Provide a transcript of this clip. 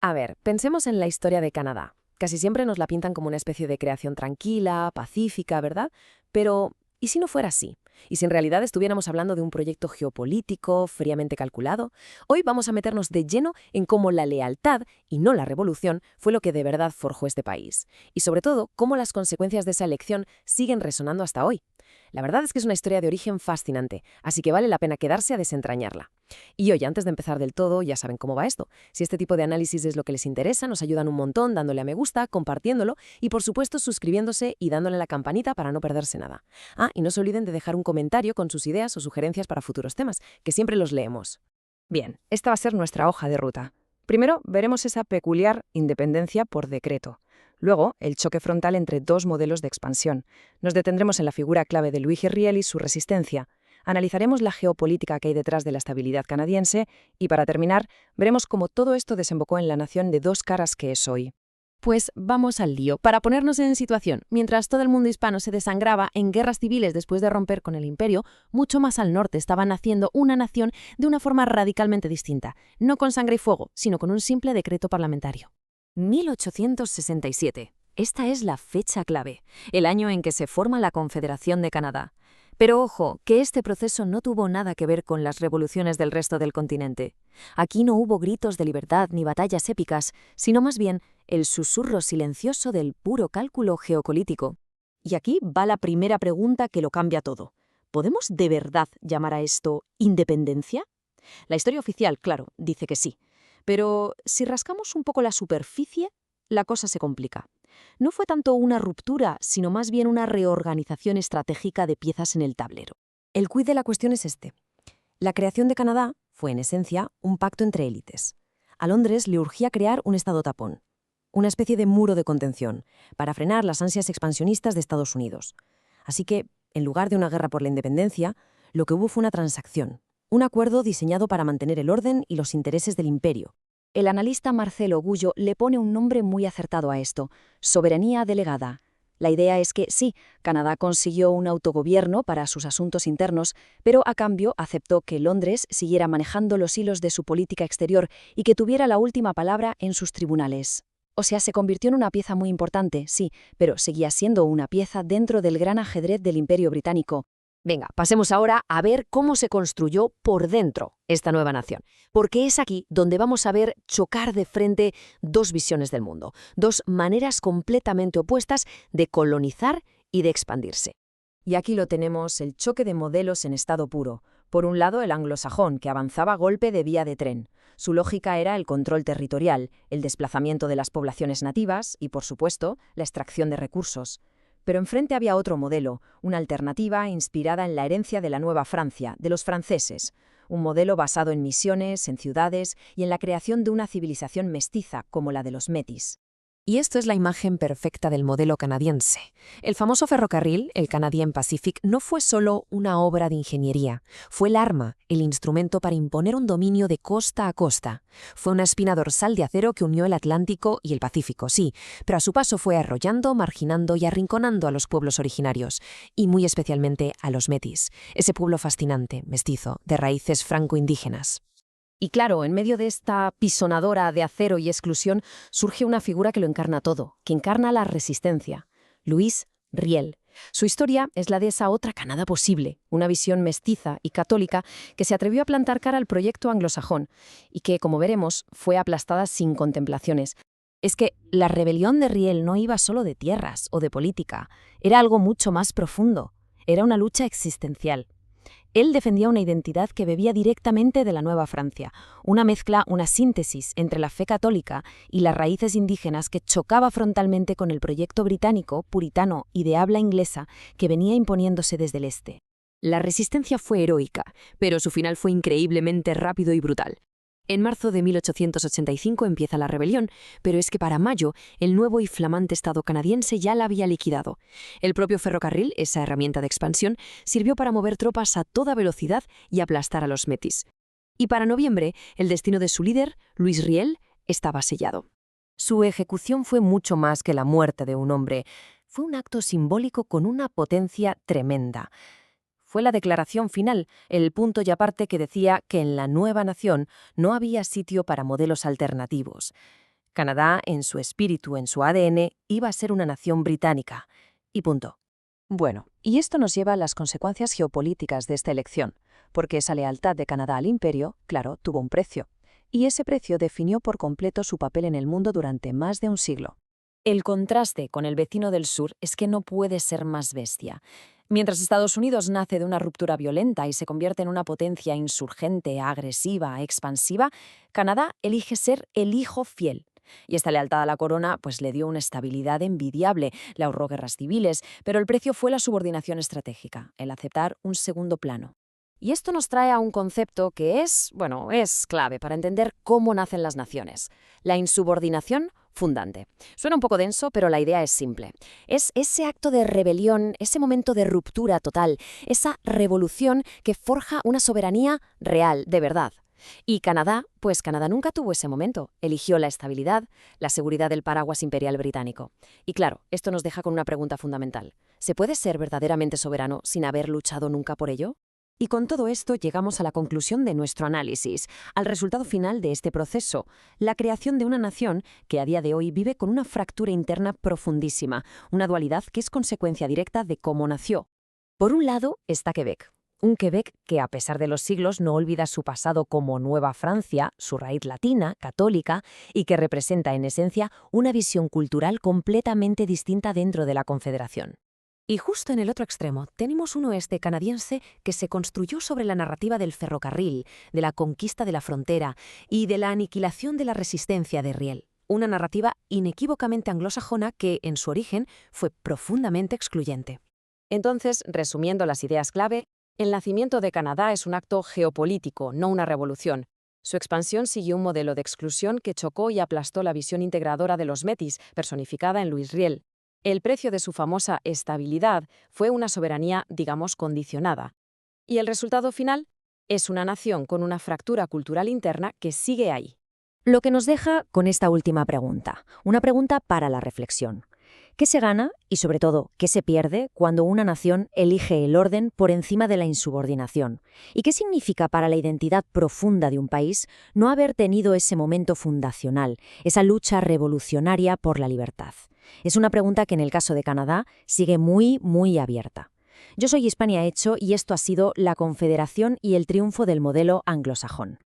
A ver, pensemos en la historia de Canadá. Casi siempre nos la pintan como una especie de creación tranquila, pacífica, ¿verdad? Pero, ¿y si no fuera así? ¿Y si en realidad estuviéramos hablando de un proyecto geopolítico, fríamente calculado? Hoy vamos a meternos de lleno en cómo la lealtad, y no la revolución, fue lo que de verdad forjó este país. Y sobre todo, cómo las consecuencias de esa elección siguen resonando hasta hoy. La verdad es que es una historia de origen fascinante, así que vale la pena quedarse a desentrañarla. Y hoy, antes de empezar del todo, ya saben cómo va esto. Si este tipo de análisis es lo que les interesa, nos ayudan un montón dándole a me gusta, compartiéndolo y, por supuesto, suscribiéndose y dándole a la campanita para no perderse nada. Ah, y no se olviden de dejar un comentario con sus ideas o sugerencias para futuros temas, que siempre los leemos. Bien, esta va a ser nuestra hoja de ruta. Primero, veremos esa peculiar independencia por decreto. Luego, el choque frontal entre dos modelos de expansión. Nos detendremos en la figura clave de Louis Riel y su resistencia. Analizaremos la geopolítica que hay detrás de la estabilidad canadiense y, para terminar, veremos cómo todo esto desembocó en la nación de dos caras que es hoy. Pues vamos al lío. Para ponernos en situación, mientras todo el mundo hispano se desangraba en guerras civiles después de romper con el imperio, mucho más al norte estaba naciendo una nación de una forma radicalmente distinta, no con sangre y fuego, sino con un simple decreto parlamentario. 1867. Esta es la fecha clave, el año en que se forma la Confederación de Canadá. Pero ojo, que este proceso no tuvo nada que ver con las revoluciones del resto del continente. Aquí no hubo gritos de libertad ni batallas épicas, sino más bien el susurro silencioso del puro cálculo geopolítico. Y aquí va la primera pregunta que lo cambia todo. ¿Podemos de verdad llamar a esto independencia? La historia oficial, claro, dice que sí. Pero si rascamos un poco la superficie, la cosa se complica. No fue tanto una ruptura, sino más bien una reorganización estratégica de piezas en el tablero. El quid de la cuestión es este. La creación de Canadá fue, en esencia, un pacto entre élites. A Londres le urgía crear un estado tapón, una especie de muro de contención, para frenar las ansias expansionistas de Estados Unidos. Así que, en lugar de una guerra por la independencia, lo que hubo fue una transacción, un acuerdo diseñado para mantener el orden y los intereses del imperio. El analista Marcelo Gullo le pone un nombre muy acertado a esto: soberanía delegada. La idea es que sí, Canadá consiguió un autogobierno para sus asuntos internos, pero a cambio aceptó que Londres siguiera manejando los hilos de su política exterior y que tuviera la última palabra en sus tribunales. O sea, se convirtió en una pieza muy importante, sí, pero seguía siendo una pieza dentro del gran ajedrez del Imperio Británico. Venga, pasemos ahora a ver cómo se construyó por dentro esta nueva nación, porque es aquí donde vamos a ver chocar de frente dos visiones del mundo, dos maneras completamente opuestas de colonizar y de expandirse. Y aquí lo tenemos, el choque de modelos en estado puro. Por un lado, el anglosajón, que avanzaba a golpe de vía de tren. Su lógica era el control territorial, el desplazamiento de las poblaciones nativas y, por supuesto, la extracción de recursos. Pero enfrente había otro modelo, una alternativa inspirada en la herencia de la Nueva Francia, de los franceses, un modelo basado en misiones, en ciudades y en la creación de una civilización mestiza como la de los metis. Y esto es la imagen perfecta del modelo canadiense. El famoso ferrocarril, el Canadian Pacific, no fue solo una obra de ingeniería, fue el arma, el instrumento para imponer un dominio de costa a costa. Fue una espina dorsal de acero que unió el Atlántico y el Pacífico, sí, pero a su paso fue arrollando, marginando y arrinconando a los pueblos originarios, y muy especialmente a los metis, ese pueblo fascinante, mestizo, de raíces franco-indígenas. Y claro, en medio de esta pisonadora de acero y exclusión surge una figura que lo encarna todo, que encarna la resistencia: Louis Riel. Su historia es la de esa otra Canadá posible, una visión mestiza y católica que se atrevió a plantar cara al proyecto anglosajón y que, como veremos, fue aplastada sin contemplaciones. Es que la rebelión de Riel no iba solo de tierras o de política, era algo mucho más profundo, era una lucha existencial. Él defendía una identidad que bebía directamente de la Nueva Francia, una mezcla, una síntesis entre la fe católica y las raíces indígenas que chocaba frontalmente con el proyecto británico, puritano y de habla inglesa que venía imponiéndose desde el este. La resistencia fue heroica, pero su final fue increíblemente rápido y brutal. En marzo de 1885 empieza la rebelión, pero es que para mayo el nuevo y flamante Estado canadiense ya la había liquidado. El propio ferrocarril, esa herramienta de expansión, sirvió para mover tropas a toda velocidad y aplastar a los metis. Y para noviembre, el destino de su líder, Louis Riel, estaba sellado. Su ejecución fue mucho más que la muerte de un hombre. Fue un acto simbólico con una potencia tremenda. Fue la declaración final, el punto y aparte que decía que en la nueva nación no había sitio para modelos alternativos. Canadá, en su espíritu, en su ADN, iba a ser una nación británica. Y punto. Bueno, y esto nos lleva a las consecuencias geopolíticas de esta elección, porque esa lealtad de Canadá al imperio, claro, tuvo un precio. Y ese precio definió por completo su papel en el mundo durante más de un siglo. El contraste con el vecino del sur es que no puede ser más bestia. Mientras Estados Unidos nace de una ruptura violenta y se convierte en una potencia insurgente, agresiva, expansiva, Canadá elige ser el hijo fiel. Y esta lealtad a la corona pues le dio una estabilidad envidiable, le ahorró guerras civiles, pero el precio fue la subordinación estratégica, el aceptar un segundo plano. Y esto nos trae a un concepto que es clave para entender cómo nacen las naciones: la insubordinación fundante. Suena un poco denso, pero la idea es simple. Es ese acto de rebelión, ese momento de ruptura total, esa revolución que forja una soberanía real, de verdad. Y Canadá nunca tuvo ese momento. Eligió la estabilidad, la seguridad del paraguas imperial británico. Y claro, esto nos deja con una pregunta fundamental. ¿Se puede ser verdaderamente soberano sin haber luchado nunca por ello? Y con todo esto llegamos a la conclusión de nuestro análisis, al resultado final de este proceso, la creación de una nación que a día de hoy vive con una fractura interna profundísima, una dualidad que es consecuencia directa de cómo nació. Por un lado está Quebec. Un Quebec que, a pesar de los siglos, no olvida su pasado como Nueva Francia, su raíz latina, católica, y que representa en esencia una visión cultural completamente distinta dentro de la Confederación. Y justo en el otro extremo tenemos un oeste canadiense que se construyó sobre la narrativa del ferrocarril, de la conquista de la frontera y de la aniquilación de la resistencia de Riel. Una narrativa inequívocamente anglosajona que, en su origen, fue profundamente excluyente. Entonces, resumiendo las ideas clave, el nacimiento de Canadá es un acto geopolítico, no una revolución. Su expansión siguió un modelo de exclusión que chocó y aplastó la visión integradora de los Métis, personificada en Louis Riel. El precio de su famosa estabilidad fue una soberanía, digamos, condicionada. Y el resultado final es una nación con una fractura cultural interna que sigue ahí. Lo que nos deja con esta última pregunta, una pregunta para la reflexión. ¿Qué se gana y, sobre todo, qué se pierde cuando una nación elige el orden por encima de la insubordinación? ¿Y qué significa para la identidad profunda de un país no haber tenido ese momento fundacional, esa lucha revolucionaria por la libertad? Es una pregunta que en el caso de Canadá sigue muy, muy abierta. Yo soy Hispania Hecho y esto ha sido La Confederación y el triunfo del modelo anglosajón.